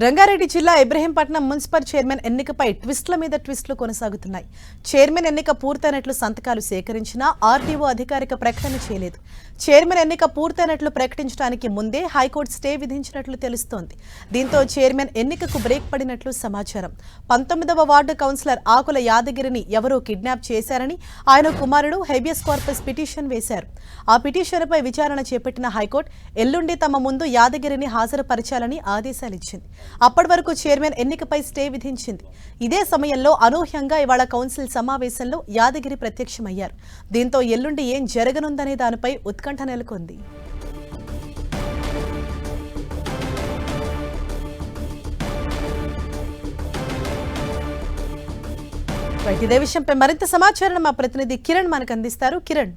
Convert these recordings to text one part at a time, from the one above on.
రంగారెడ్డి జిల్లా Ibrahimpatnam municipal chairman ఎన్నికపై ట్విస్టుల మీద ట్విస్టులు కొనసాగుతున్నాయి. చైర్మన్ ఎన్నిక పూర్తయినట్లు సంతకాలు సేకరించినా ఆర్టీఓ అధికారిక ప్రకటన చేయలేదు. చైర్మన్ ఎన్నిక పూర్తయినట్లు ప్రకటించడానికి ముందే హైకోర్టు స్టే విధించినట్లు తెలుస్తోంది. దీంతో చైర్మన్ ఎన్నికకు బ్రేక్ పడినట్లు సమాచారం. 19వ వార్డు కౌన్సిలర్ ఆకుల యాదగిరిని ఎవరో కిడ్నాప్ చేశారని ఆయన కుమారుడు హెబియస్ కార్పస్ పిటిషన్ వేశారు. ఆ పిటిషన్పై విచారణ చేపట్టిన హైకోర్టు ఎల్లుండి తమ ముందు యాదగిరిని హాజరుపరచాలని ఆదేశాలిచ్చింది. అప్పటి వరకు చైర్మన్ ఎన్నికపై స్టే విధించింది. ఇదే సమయంలో అనూహ్యంగా ఇవాళ కౌన్సిల్ సమావేశంలో యాదగిరి ప్రత్యక్షమయ్యారు. దీంతో ఎల్లుండి ఏం జరగనుందనే దానిపై ఉత్కంఠ నెలకొంది. ఇదే విషయంపై మరింత సమాచారం మా ప్రతినిధి కిరణ్ మనకు అందిస్తారు. కిరణ్,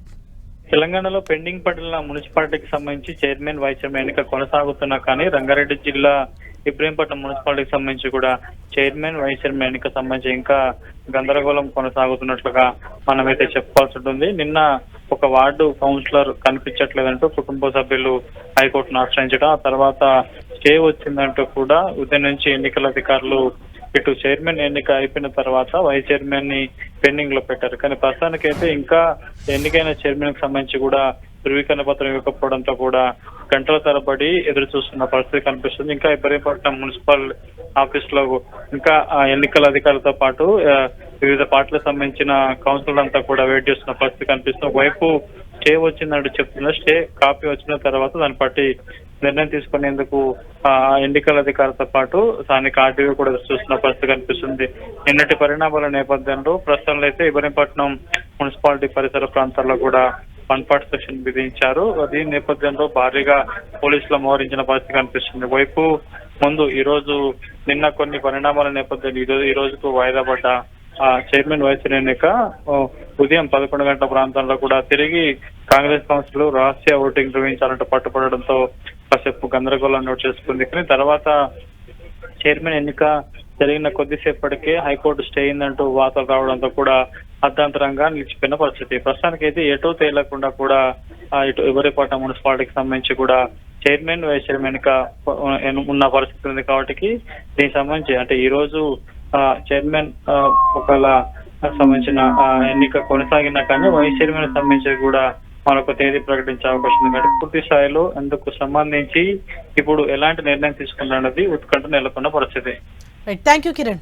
తెలంగాణలో పెండింగ్ పడిన మున్సిపాలిటీకి సంబంధించి చైర్మన్ వైస్ చైర్మన్ ఎన్నిక కొనసాగుతున్నా కానీ రంగారెడ్డి జిల్లా ఇబ్రహీంపట్నం మున్సిపాలిటీకి సంబంధించి కూడా చైర్మన్ వైస్ చైర్మన్ ఎన్నిక సంబంధించి ఇంకా గందరగోళం కొనసాగుతున్నట్లుగా మనమైతే చెప్పుకోవాల్సి ఉంటుంది. నిన్న ఒక వార్డు కౌన్సిలర్ కనిపించట్లేదంటూ కుటుంబ సభ్యులు హైకోర్టును ఆశ్రయించడం, ఆ తర్వాత స్టే వచ్చిందంటూ కూడా ఉదయం నుంచి ఎన్నికల అధికారులు ఇటు చైర్మన్ ఎన్నిక అయిపోయిన తర్వాత వైస్ చైర్మన్ ని పెండింగ్ లో పెట్టారు. కానీ ప్రస్తుతానికైతే ఇంకా ఎన్నికైన చైర్మన్ కి సంబంధించి కూడా ధృవీకరణ పత్రం ఇవ్వకపోవడంతో కూడా గంటల తరబడి ఎదురు చూస్తున్న పరిస్థితి కనిపిస్తుంది. ఇంకా ఇబ్రహీంపట్నం మున్సిపల్ ఆఫీస్ లో ఇంకా ఎన్నికల అధికారులతో పాటు వివిధ పార్టీలకు సంబంధించిన కౌన్సిలర్ అంతా కూడా వెయిట్ చేస్తున్న పరిస్థితి కనిపిస్తుంది. ఒకవైపు స్టే వచ్చిందంటూ చెప్తున్నా, స్టే కాపీ వచ్చిన తర్వాత దాన్ని బట్టి నిర్ణయం తీసుకునేందుకు ఎన్నికల అధికారులతో పాటు స్థానిక ఆర్టీఓ కూడా చూస్తున్న పరిస్థితి కనిపిస్తుంది. నిన్నటి పరిణామాల నేపథ్యంలో ప్రస్తుతంలో అయితే ఇబ్రహీంపట్నం మున్సిపాలిటీ పరిసర ప్రాంతాల్లో కూడా 140 సెక్షన్ విధించారు. దీని నేపథ్యంలో భారీగా పోలీసులు మోహరించిన పరిస్థితి కనిపిస్తుంది. వైపు ముందు నిన్న కొన్ని పరిణామాల నేపథ్యంలో ఈ రోజుకు వాయిదా పడ్డ చైర్మన్ వైస్ చైర్మన్ ఎన్నిక ఉదయం 11 గంటల ప్రాంతంలో కూడా తిరిగి కాంగ్రెస్ కౌన్సిల్ రహస్య ఓటింగ్ నిర్వహించాలంటూ పట్టుపడడంతో కాసేపు గందరగోళం నోటు చేసుకుంది. కానీ తర్వాత చైర్మన్ ఎన్నిక జరిగిన కొద్దిసేపటికే హైకోర్టు స్టే అయిందంటూ వార్తలు రావడంతో కూడా అర్ధాంతరంగా నిలిచిపోయిన పరిస్థితి. ప్రస్తుతానికి అయితే ఎటో తేలకుండా కూడా ఇటు ఇబ్రహీంపట్నం మున్సిపాలిటీకి సంబంధించి కూడా చైర్మన్ వైస్ చైర్మన్ ఎన్నిక ఉన్న పరిస్థితి ఉంది. కాబట్టి దీనికి సంబంధించి అంటే ఈ రోజు చైర్మన్ ఒకవేళ సంబంధించిన ఎన్నిక కొనసాగినా కానీ వైస్ చైర్మన్ సంబంధించి కూడా మరొక తేదీ ప్రకటించే అవకాశం ఉంది. కాబట్టి పూర్తి స్థాయిలో అందుకు సంబంధించి ఇప్పుడు ఎలాంటి నిర్ణయం తీసుకున్నది ఉత్కంఠ నెలకొన్న పరిస్థితి. Thank you Kiran.